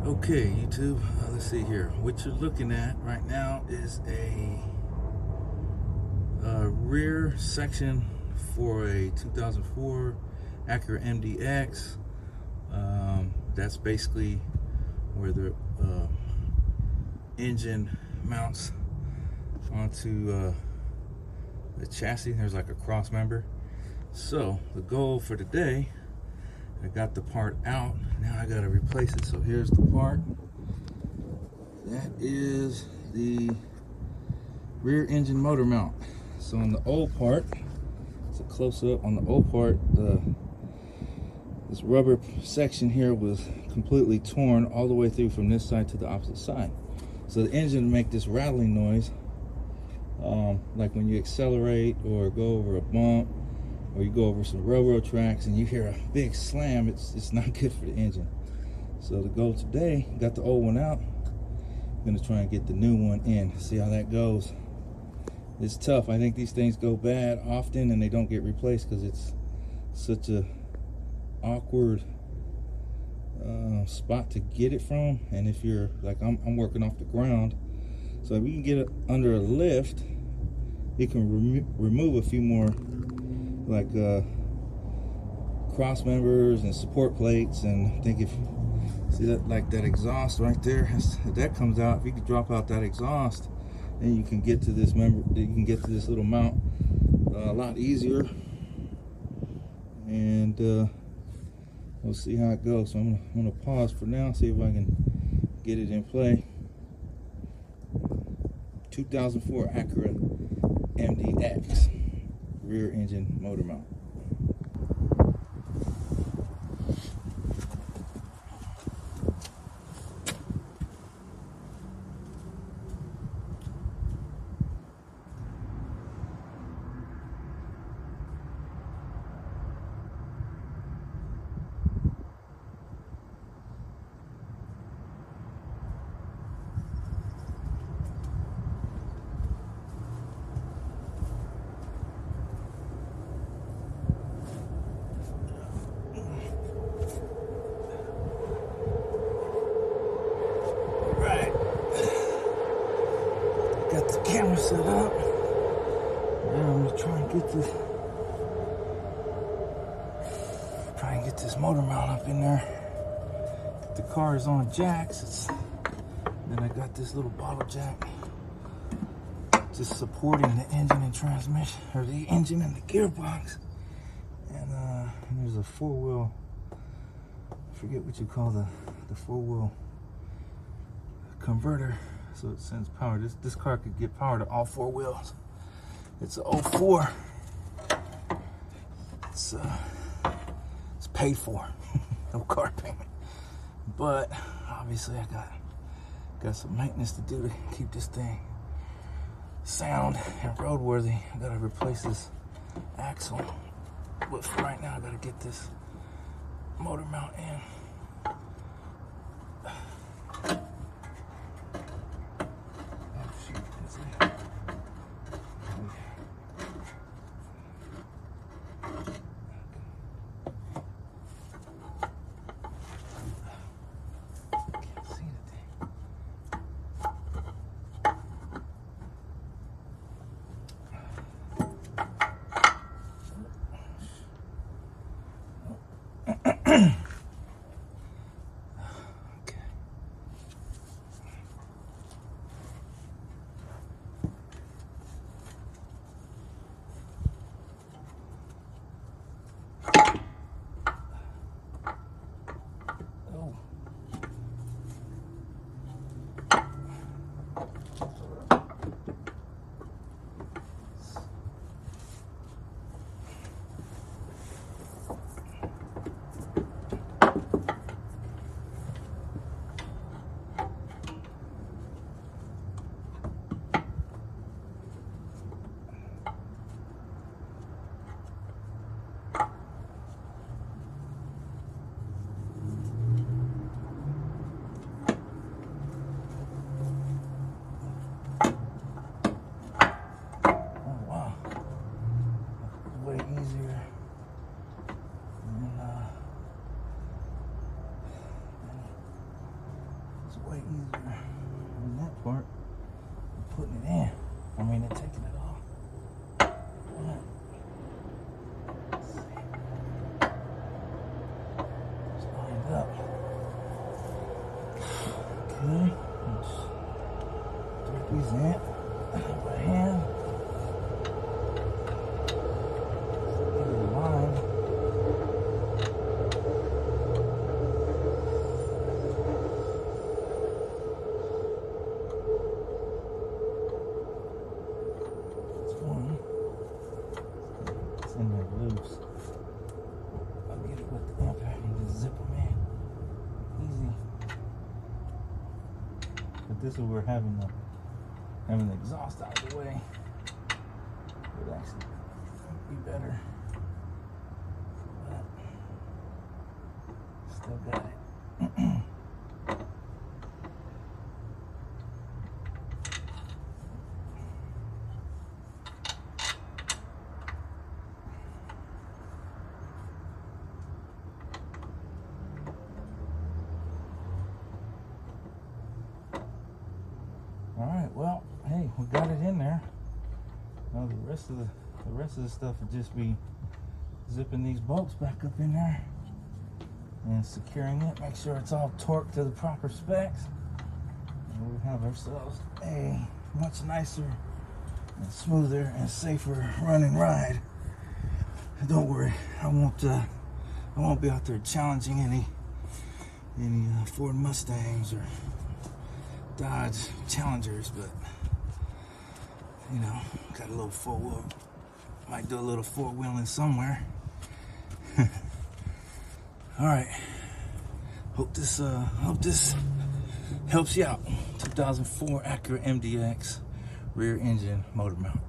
Okay, YouTube, let's see here. What you're looking at right now is a rear section for a 2004 ACURA MDX. That's basically where the engine mounts onto the chassis. There's like a cross member. So the goal for today, I got the part out, now I gotta replace it. So here's the part. That is the rear engine motor mount. So on the old part, it's a close-up on the old part, this rubber section here was completely torn all the way through from this side to the opposite side. So the engine make this rattling noise, like when you accelerate or go over a bump, or you go over some railroad tracks and you hear a big slam. It's not good for the engine. So the goal today, got the old one out, I'm gonna try and get the new one in, see how that goes. It's tough. I think these things go bad often and they don't get replaced because it's such a awkward spot to get it from. And if you're like I'm working off the ground, so if you can get it under a lift, you can remove a few more like cross members and support plates. And I think if see that, like that exhaust right there, if that comes out, if you can drop out that exhaust, then you can get to this member, you can get to this little mount a lot easier. And we'll see how it goes. So I'm gonna pause for now, see if I can get it in play. 2004 ACURA MDX rear engine motor mount. Got the camera set up. Now I'm gonna try and get this motor mount up in there. The car is on jacks. Then I got this little bottle jack just supporting the engine and transmission, or the engine and the gearbox. And there's a four-wheel, I forget what you call the four-wheel converter. So it sends power. This car could get power to all four wheels. It's an 04. It's paid for. No car payment. But obviously I got some maintenance to do to keep this thing sound and roadworthy. I gotta replace this axle. But for right now I gotta get this motor mount in. way easier than that part. Putting it in. I mean, they're taking it off. Alright. Let's see. Just lined up. Okay. Let's thread these in by hand. Get it aligned. In there loose. I'll get it with the amp and just zip them in. Easy. But this is where having the exhaust out of the way would actually be better. But still got it. All right, well, hey, we got it in there. Now the rest of the stuff would just be zipping these bolts back up in there and securing it. Make sure it's all torqued to the proper specs, and we have ourselves a much nicer and smoother and safer running ride. And don't worry, I won't be out there challenging any Ford Mustangs or Dodge Challengers, but you know, got a little four-wheel. Might do a little four-wheeling somewhere. All right. Hope this helps you out. 2004 ACURA MDX rear engine motor mount.